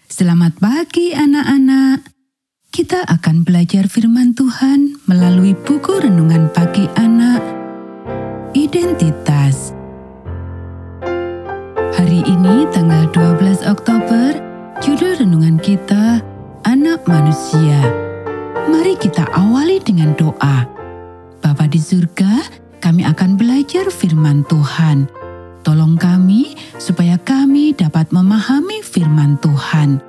Selamat pagi anak-anak. Kita akan belajar firman Tuhan melalui buku renungan pagi anak, Identitas. Hari ini tanggal 12 Oktober, judul renungan kita, Anak Manusia. Mari kita awali dengan doa. Bapa di surga, kami akan belajar firman Tuhan. Tolong kami supaya kami dapat memahami firman Tuhan.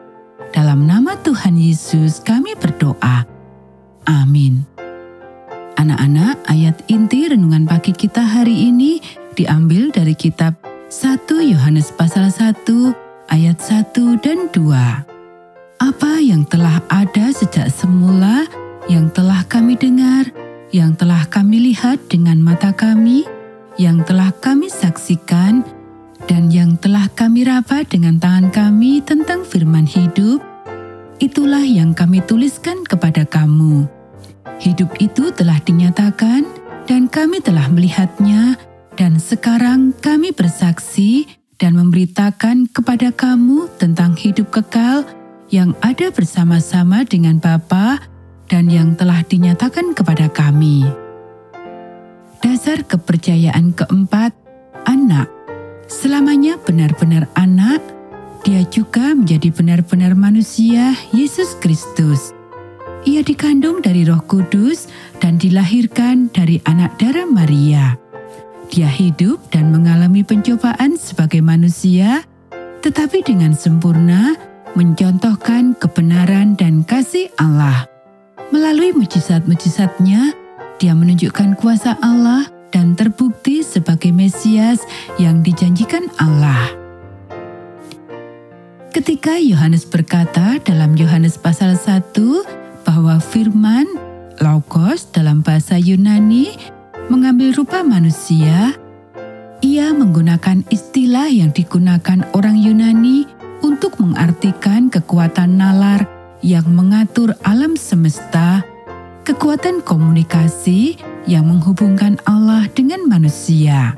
Dalam nama Tuhan Yesus kami berdoa. Amin. Anak-anak, ayat inti renungan pagi kita hari ini diambil dari kitab 1 Yohanes pasal 1 ayat 1 dan 2. Apa yang telah ada sejak semula, yang telah kami dengar, yang telah kami lihat dengan mata kami, yang telah kami saksikan, dan yang telah kami raba dengan tangan kami tentang firman hidup, itulah yang kami tuliskan kepada kamu. Hidup itu telah dinyatakan, dan kami telah melihatnya, dan sekarang kami bersaksi dan memberitakan kepada kamu tentang hidup kekal yang ada bersama-sama dengan Bapa dan yang telah dinyatakan kepada kami. Dasar kepercayaan keempat, anak. Selamanya benar-benar anak, dia juga menjadi benar-benar manusia, Yesus Kristus. Ia dikandung dari Roh Kudus dan dilahirkan dari anak darah Maria. Dia hidup dan mengalami pencobaan sebagai manusia, tetapi dengan sempurna mencontohkan kebenaran dan kasih Allah. Melalui mujizat-mujizatnya, dia menunjukkan kuasa Allah dan terbukti sebagai Mesias yang dijanjikan Allah. Ketika Yohanes berkata dalam Yohanes pasal 1 bahwa firman, Logos dalam bahasa Yunani, mengambil rupa manusia, ia menggunakan istilah yang digunakan orang Yunani untuk mengartikan kekuatan nalar yang mengatur alam semesta, kekuatan komunikasi yang menghubungkan Allah dengan manusia.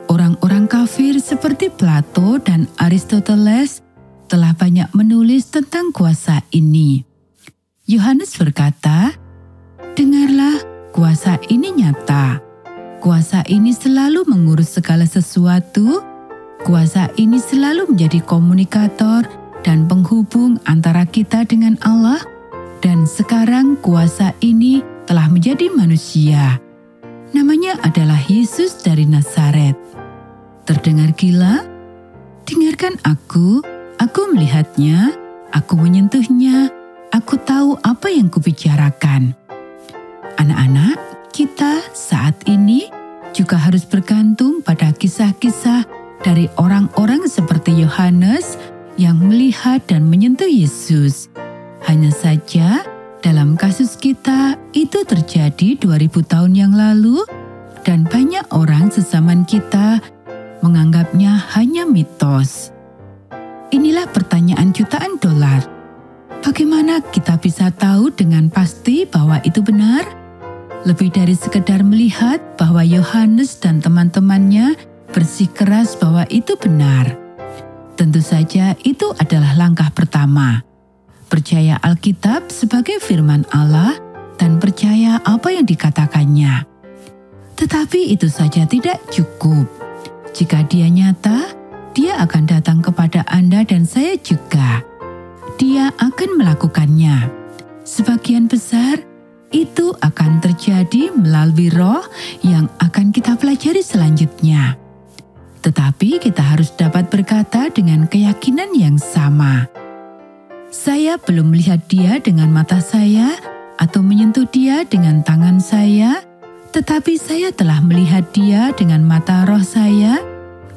Orang-orang kafir seperti Plato dan Aristoteles telah banyak menulis tentang kuasa ini. Yohanes berkata, "Dengarlah, kuasa ini nyata. Kuasa ini selalu mengurus segala sesuatu. Kuasa ini selalu menjadi komunikator dan penghubung antara kita dengan Allah. Dan sekarang kuasa ini telah menjadi manusia. Namanya adalah Yesus dari Nazaret." Terdengar gila? Dengarkan aku melihatnya, aku menyentuhnya, aku tahu apa yang kubicarakan. Anak-anak, kita saat ini juga harus bergantung pada kisah-kisah dari orang-orang seperti Yohanes yang melihat dan menyentuh Yesus. Hanya saja, dalam kasus kita itu terjadi 2000 tahun yang lalu dan banyak orang sezaman kita menganggapnya hanya mitos. Inilah pertanyaan jutaan dolar. Bagaimana kita bisa tahu dengan pasti bahwa itu benar? Lebih dari sekedar melihat bahwa Yohanes dan teman-temannya bersikeras bahwa itu benar. Tentu saja itu adalah langkah pertama. Percaya Alkitab sebagai firman Allah dan percaya apa yang dikatakannya. Tetapi itu saja tidak cukup. Jika dia nyata, dia akan datang kepada Anda dan saya juga. Dia akan melakukannya. Sebagian besar itu akan terjadi melalui Roh yang akan kita pelajari selanjutnya. Tetapi kita harus dapat berkata dengan keyakinan yang sama. Saya belum melihat dia dengan mata saya atau menyentuh dia dengan tangan saya, tetapi saya telah melihat dia dengan mata roh saya,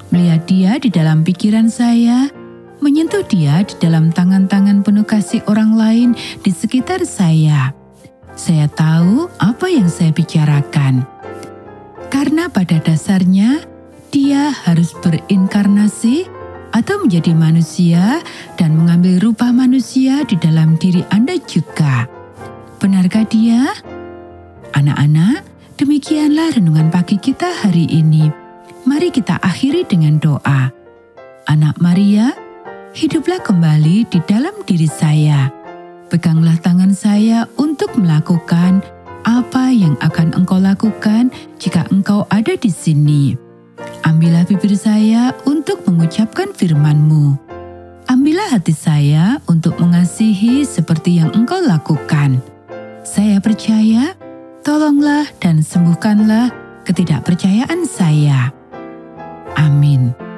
melihat dia di dalam pikiran saya, menyentuh dia di dalam tangan-tangan penuh kasih orang lain di sekitar saya. Saya tahu apa yang saya bicarakan. Karena pada dasarnya, dia harus berinkarnasi atau menjadi manusia dan mengambil rupa manusia di dalam diri Anda juga. Benarkah dia? Anak-anak, demikianlah renungan pagi kita hari ini. Mari kita akhiri dengan doa. Anak Maria, hiduplah kembali di dalam diri saya. Peganglah tangan saya untuk melakukan apa yang akan Engkau lakukan jika Engkau ada di sini. Ambillah bibir saya untuk mengucapkan firman-Mu. Ambillah hati saya untuk mengasihi seperti yang Engkau lakukan. Saya percaya, tolonglah dan sembuhkanlah ketidakpercayaan saya. Amin.